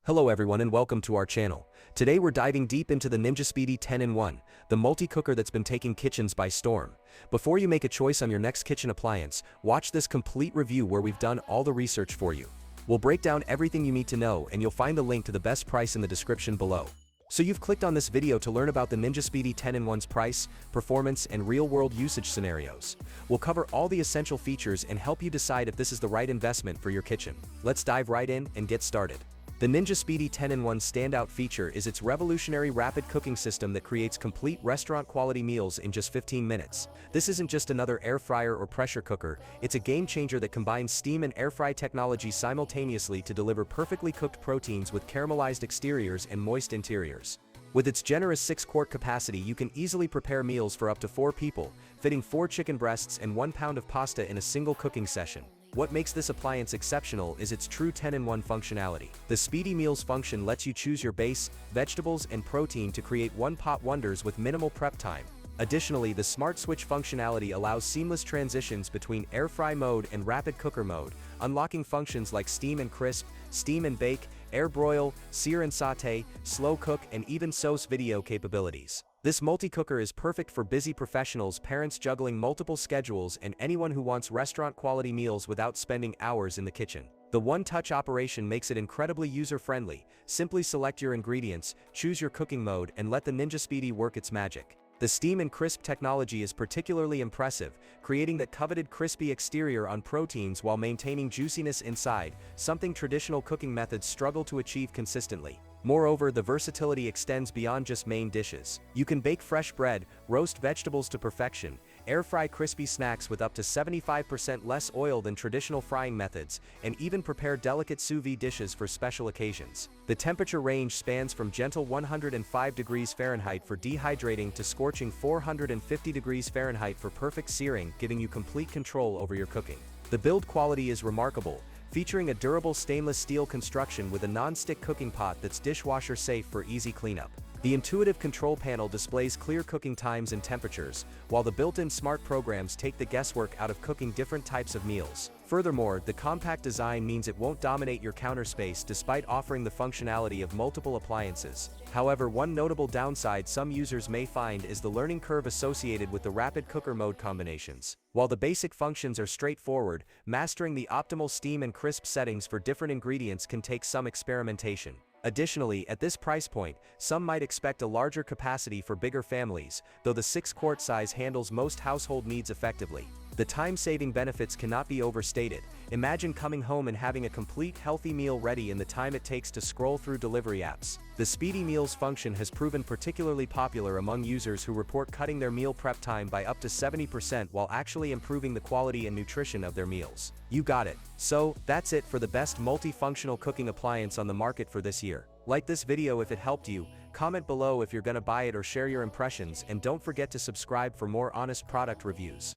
Hello everyone and welcome to our channel. Today we're diving deep into the Ninja Speedi 10-in-1, the multi-cooker that's been taking kitchens by storm. Before you make a choice on your next kitchen appliance, watch this complete review where we've done all the research for you. We'll break down everything you need to know and you'll find the link to the best price in the description below. So you've clicked on this video to learn about the Ninja Speedi 10-in-1's price, performance, and real-world usage scenarios. We'll cover all the essential features and help you decide if this is the right investment for your kitchen. Let's dive right in and get started. The Ninja Speedi 10-in-1's standout feature is its revolutionary rapid cooking system that creates complete restaurant-quality meals in just 15 minutes. This isn't just another air fryer or pressure cooker, it's a game-changer that combines steam and air fry technology simultaneously to deliver perfectly cooked proteins with caramelized exteriors and moist interiors. With its generous 6-quart capacity, you can easily prepare meals for up to 4 people, fitting 4 chicken breasts and 1 pound of pasta in a single cooking session. What makes this appliance exceptional is its true 10-in-1 functionality. The Speedi Meals function lets you choose your base, vegetables, and protein to create one-pot wonders with minimal prep time. Additionally, the Smart Switch functionality allows seamless transitions between air fry mode and rapid cooker mode, unlocking functions like steam and crisp, steam and bake, air broil, sear and sauté, slow cook, and even sauce video capabilities. This multi-cooker is perfect for busy professionals, parents juggling multiple schedules, and anyone who wants restaurant-quality meals without spending hours in the kitchen. The one-touch operation makes it incredibly user-friendly. Simply select your ingredients, choose your cooking mode, and let the Ninja Speedi work its magic. The steam and crisp technology is particularly impressive, creating that coveted crispy exterior on proteins while maintaining juiciness inside, something traditional cooking methods struggle to achieve consistently. Moreover, the versatility extends beyond just main dishes. You can bake fresh bread, roast vegetables to perfection, air fry crispy snacks with up to 75% less oil than traditional frying methods, and even prepare delicate sous vide dishes for special occasions. The temperature range spans from gentle 105 degrees Fahrenheit for dehydrating to scorching 450 degrees Fahrenheit for perfect searing, giving you complete control over your cooking. The build quality is remarkable, featuring a durable stainless steel construction with a non-stick cooking pot that's dishwasher safe for easy cleanup. The intuitive control panel displays clear cooking times and temperatures, while the built-in smart programs take the guesswork out of cooking different types of meals. Furthermore, the compact design means it won't dominate your counter space despite offering the functionality of multiple appliances. However, one notable downside some users may find is the learning curve associated with the rapid cooker mode combinations. While the basic functions are straightforward, mastering the optimal steam and crisp settings for different ingredients can take some experimentation. Additionally, at this price point, some might expect a larger capacity for bigger families, though the 6-quart size handles most household needs effectively. The time-saving benefits cannot be overstated. Imagine coming home and having a complete healthy meal ready in the time it takes to scroll through delivery apps. The Speedi Meals function has proven particularly popular among users who report cutting their meal prep time by up to 70% while actually improving the quality and nutrition of their meals. You got it. So, that's it for the best multifunctional cooking appliance on the market for this year. Like this video if it helped you, comment below if you're gonna buy it or share your impressions, and don't forget to subscribe for more honest product reviews.